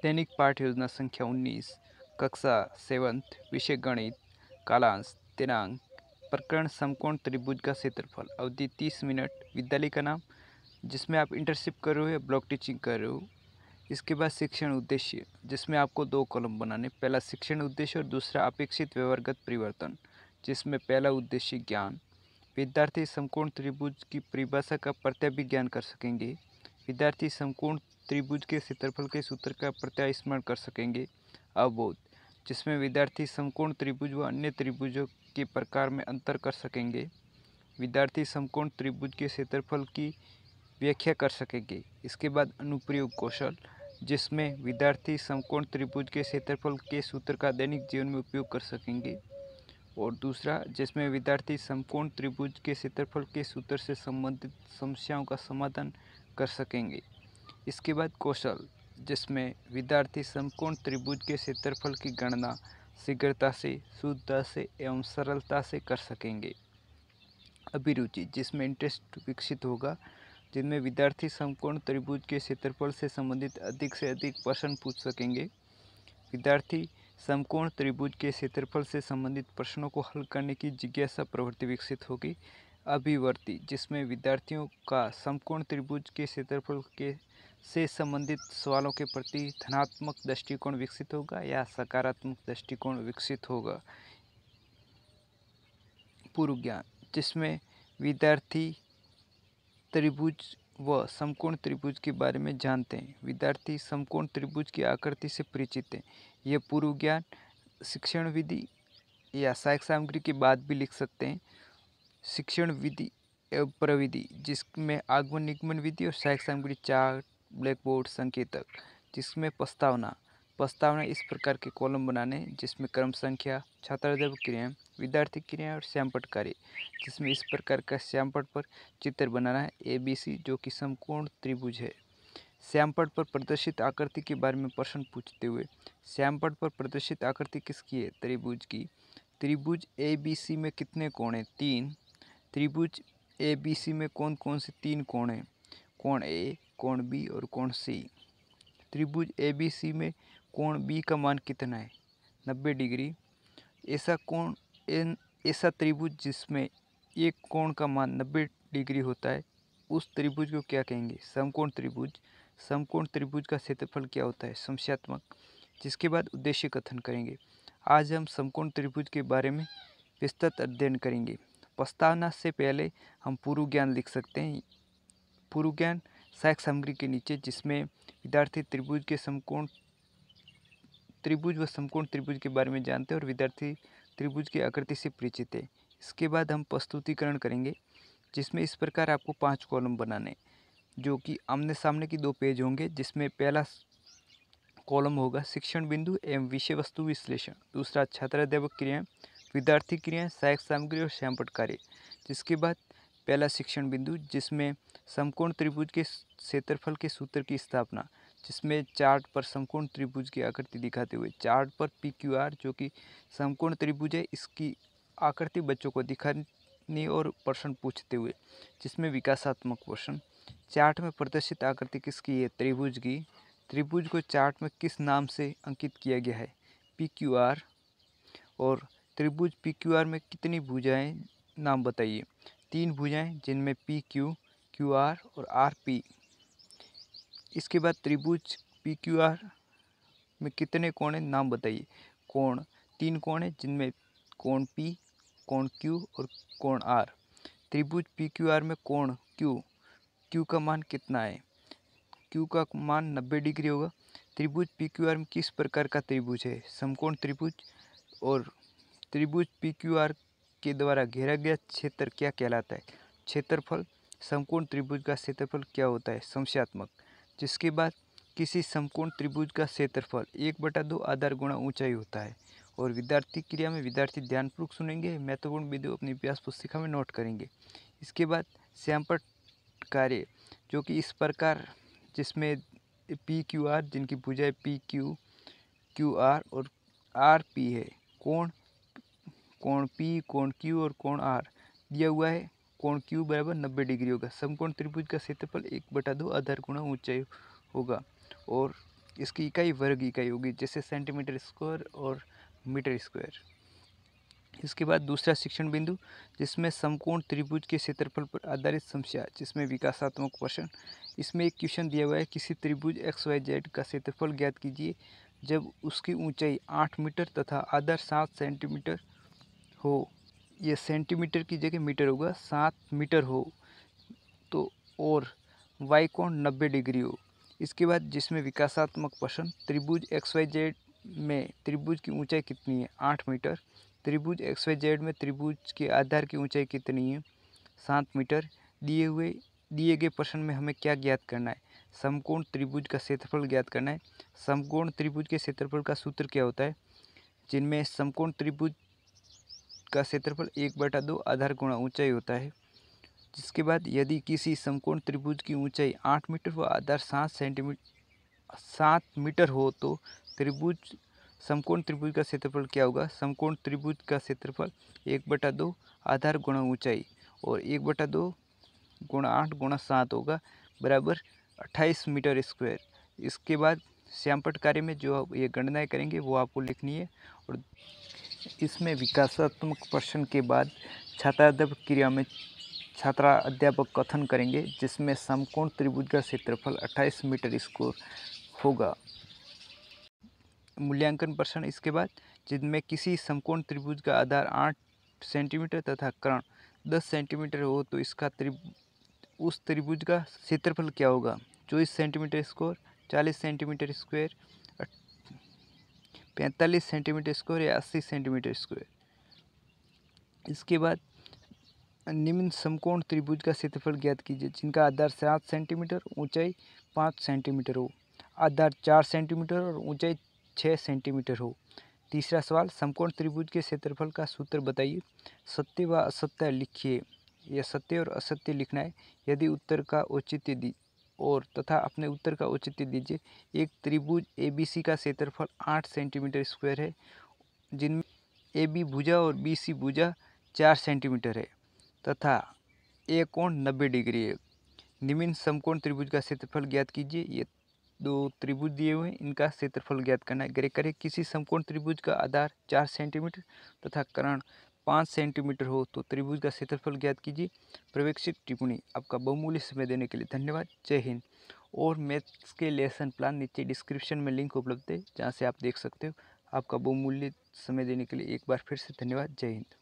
दैनिक पाठ योजना संख्या 19, कक्षा 7th, विषय गणित, कालांश दिनांक, प्रकरण समकोण त्रिभुज का क्षेत्रफल, अवधि 30 मिनट, विद्यालय का नाम जिसमें आप इंटर्नशिप कर रहे हो या ब्लॉक टीचिंग कर रहे हो। इसके बाद शिक्षण उद्देश्य जिसमें आपको 2 कॉलम बनाने, पहला शिक्षण उद्देश्य और दूसरा अपेक्षित व्यवहारगत परिवर्तन, जिसमें पहला उद्देश्य ज्ञान। विद्यार्थी समकोण त्रिभुज की परिभाषा का प्रत्यभिज्ञान कर सकेंगे। विद्यार्थी समकोण त्रिभुज के क्षेत्रफल के सूत्र का प्रत्यय स्मरण कर सकेंगे। अवबोध जिसमें विद्यार्थी समकोण त्रिभुज व अन्य त्रिभुजों के प्रकार में अंतर कर सकेंगे। विद्यार्थी समकोण त्रिभुज के क्षेत्रफल की व्याख्या कर सकेंगे। इसके बाद अनुप्रयोग कौशल जिसमें विद्यार्थी समकोण त्रिभुज के क्षेत्रफल के सूत्र का दैनिक जीवन में उपयोग कर सकेंगे। और दूसरा जिसमें विद्यार्थी समकोण त्रिभुज के क्षेत्रफल के सूत्र से संबंधित समस्याओं का समाधान कर सकेंगे। इसके बाद कौशल जिसमें विद्यार्थी समकोण त्रिभुज के क्षेत्रफल की गणना शीघ्रता से, शुद्धता से एवं सरलता से कर सकेंगे। अभिरुचि जिसमें इंटरेस्ट विकसित होगा, जिनमें विद्यार्थी समकोण त्रिभुज के क्षेत्रफल से संबंधित अधिक से अधिक प्रश्न पूछ सकेंगे। विद्यार्थी समकोण त्रिभुज के क्षेत्रफल से संबंधित प्रश्नों को हल करने की जिज्ञासा प्रवृत्ति विकसित होगी। अभिवर्ती जिसमें विद्यार्थियों का समकोण त्रिभुज के क्षेत्रफल के से संबंधित सवालों के प्रति धनात्मक दृष्टिकोण विकसित होगा या सकारात्मक दृष्टिकोण विकसित होगा। पूर्व ज्ञान जिसमें विद्यार्थी त्रिभुज व समकोण त्रिभुज के बारे में जानते हैं। विद्यार्थी समकोण त्रिभुज की आकृति से परिचित हैं। यह पूर्व ज्ञान शिक्षण विधि या सहायक सामग्री के बाद भी लिख सकते हैं। शिक्षण विधि एवं प्रविधि जिसमें आगमन निगमन विधि और सहायक सामग्री चार्ट, ब्लैक बोर्ड, संकेतक। जिसमें प्रस्तावना इस प्रकार के कॉलम बनाने जिसमें क्रम संख्या, छात्राध्यापक क्रियाएं, विद्यार्थी क्रियाएं और श्यामपट्ट कार्य, जिसमें इस प्रकार का श्यामपट्ट पर चित्र बनाना है ABC जो कि समकोण त्रिभुज है। श्यामपट्ट पर प्रदर्शित आकृति के बारे में प्रश्न पूछते हुए, श्यामपट्ट पर प्रदर्शित आकृति किसकी है? त्रिभुज की। त्रिभुज ABC में कितने कोण हैं? 3। त्रिभुज ABC में कौन कौन से 3 कोण हैं? कोण A, कोण B और कोण C। त्रिभुज ABC में कोण B का मान कितना है? 90 डिग्री। ऐसा त्रिभुज जिसमें एक कोण का मान 90 डिग्री होता है, उस त्रिभुज को क्या कहेंगे? समकोण त्रिभुज। समकोण त्रिभुज का क्षेत्रफल क्या होता है? समस्यात्मक। जिसके बाद उद्देश्य कथन करेंगे। आज हम समकोण त्रिभुज के बारे में विस्तृत अध्ययन करेंगे। प्रस्तावना से पहले हम पूर्व ज्ञान लिख सकते हैं। पूर्व ज्ञान सहायक सामग्री के नीचे जिसमें विद्यार्थी त्रिभुज व समकोण त्रिभुज के बारे में जानते हैं और विद्यार्थी त्रिभुज की आकृति से परिचित है। इसके बाद हम प्रस्तुतिकरण करेंगे जिसमें इस प्रकार आपको 5 कॉलम बनाने जो कि आमने सामने की 2 पेज होंगे। जिसमें पहला कॉलम होगा शिक्षण बिंदु एवं विषय वस्तु विश्लेषण, दूसरा छात्राध्यापक क्रियाएं, विद्यार्थी क्रियाएं, सहायक सामग्री और श्यामपट्ट कार्य। जिसके बाद पहला शिक्षण बिंदु जिसमें समकोण त्रिभुज के क्षेत्रफल के सूत्र की स्थापना, जिसमें चार्ट पर समकोण त्रिभुज की आकृति दिखाते हुए चार्ट पर PQR जो कि समकोण त्रिभुज है इसकी आकृति बच्चों को दिखानी और प्रश्न पूछते हुए, जिसमें विकासात्मक प्रश्न। चार्ट में प्रदर्शित आकृति किसकी है? त्रिभुज की। त्रिभुज को चार्ट में किस नाम से अंकित किया गया है? PQR। और त्रिभुज PQR में कितनी भुजाएं नाम बताइए? 3 भुजाएं जिनमें PQ, QR और RP। इसके बाद त्रिभुज PQR में कितने कोण हैं नाम बताइए? कोण 3 कोण हैं जिनमें कोण P, कोण Q और कोण R। त्रिभुज PQR में कोण Q का मान कितना है? Q का मान 90 डिग्री होगा। त्रिभुज PQR में किस प्रकार का त्रिभुज है? समकोण त्रिभुज। और त्रिभुज PQR के द्वारा घेरा गया क्षेत्र क्या कहलाता है? क्षेत्रफल। समकोण त्रिभुज का क्षेत्रफल क्या होता है? समस्यात्मक। जिसके बाद किसी समकोण त्रिभुज का क्षेत्रफल 1/2 आधार गुणा ऊंचाई होता है। और विद्यार्थी क्रिया में विद्यार्थी ध्यानपूर्वक सुनेंगे, महत्वपूर्ण बिंदु अपनी अभ्यास पुस्तिका में नोट करेंगे। इसके बाद श्यामपट्ट कार्य जो कि इस प्रकार जिसमें PQR जिनकी भुजाएं PQ, QR और RP है। कोण P, कोण Q और कोण R दिया हुआ है। कोण Q बराबर 90 डिग्री होगा। समकोण त्रिभुज का क्षेत्रफल 1/2 आधार गुणा ऊंचाई होगा। और इसकी इकाई वर्ग इकाई होगी, जैसे सेंटीमीटर स्क्वायर और मीटर स्क्वायर। इसके बाद दूसरा शिक्षण बिंदु, जिसमें समकोण त्रिभुज के क्षेत्रफल पर आधारित समस्या, जिसमें विकासात्मक प्रश्न। इसमें एक क्वेश्चन दिया हुआ है, किसी त्रिभुज XYZ का क्षेत्रफल ज्ञात कीजिए जब उसकी ऊंचाई 8 मीटर तथा आधार 7 सेंटीमीटर हो। ये सेंटीमीटर की जगह मीटर होगा, 7 मीटर हो तो, और y कोण 90 डिग्री हो। इसके बाद जिसमें विकासात्मक प्रश्न, त्रिभुज XYZ में त्रिभुज की ऊंचाई कितनी है, 8 मीटर। त्रिभुज XYZ में त्रिभुज के आधार की ऊंचाई कितनी है, 7 मीटर। दिए गए प्रश्न में हमें क्या ज्ञात करना है, समकोण त्रिभुज का क्षेत्रफल ज्ञात करना है। समकोण त्रिभुज के क्षेत्रफल का सूत्र क्या होता है, जिनमें समकोण त्रिभुज का क्षेत्रफल 1/2 आधार गुणा ऊंचाई होता है। जिसके बाद यदि किसी समकोण त्रिभुज की ऊंचाई 8 मीटर व आधार 7 मीटर हो तो त्रिभुज समकोण त्रिभुज का क्षेत्रफल क्या होगा, समकोण त्रिभुज का क्षेत्रफल 1/2 आधार गुणा ऊंचाई और 1/2 गुणा 8 गुणा 7 होगा, बराबर 28 मीटर स्क्वायर। इसके बाद श्यामपट्ट कार्य में जो आप ये गणनाएं करेंगे वो आपको लिखनी है। और इसमें विकासात्मक प्रश्न के बाद छात्राध्यापक क्रिया में छात्रा अध्यापक कथन करेंगे, जिसमें समकोण त्रिभुज का क्षेत्रफल 28 मीटर स्क्वायर होगा। मूल्यांकन प्रश्न इसके बाद, जिनमें किसी समकोण त्रिभुज का आधार 8 सेंटीमीटर तथा कर्ण 10 सेंटीमीटर हो तो इसका उस त्रिभुज का क्षेत्रफल क्या होगा, 24 centimetre square, 40 centimetre square, 45 centimetre square या 80 सेंटीमीटर स्क्वायर। इसके बाद निम्न समकोण त्रिभुज का क्षेत्रफल ज्ञात कीजिए, जिनका आधार 7 सेंटीमीटर, ऊंचाई 5 सेंटीमीटर हो, आधार 4 सेंटीमीटर और ऊंचाई 6 सेंटीमीटर हो। तीसरा सवाल, समकोण त्रिभुज के क्षेत्रफल का सूत्र बताइए, सत्य व असत्य लिखिए। यह सत्य और असत्य लिखना है। यदि उत्तर का औचित्य दी और तथा अपने उत्तर का औचित्य दीजिए। एक त्रिभुज ABC का क्षेत्रफल 8 सेंटीमीटर स्क्वायर है, जिनमें AB भुजा और BC भुजा 4 सेंटीमीटर है तथा ए कोण 90 डिग्री है। निम्न समकोण त्रिभुज का क्षेत्रफल ज्ञात कीजिए। ये दो त्रिभुज दिए हुए हैं, इनका क्षेत्रफल ज्ञात करना है। करें किसी समकोण त्रिभुज का आधार 4 सेंटीमीटर तथा कर्ण 5 सेंटीमीटर हो तो त्रिभुज का क्षेत्रफल ज्ञात कीजिए। पर्यवेक्षक टिप्पणी। आपका बहुमूल्य समय देने के लिए धन्यवाद। जय हिंद। और मैथ्स के लेसन प्लान नीचे डिस्क्रिप्शन में लिंक उपलब्ध है, जहाँ से आप देख सकते हो। आपका बहुमूल्य समय देने के लिए एक बार फिर से धन्यवाद। जय हिंद।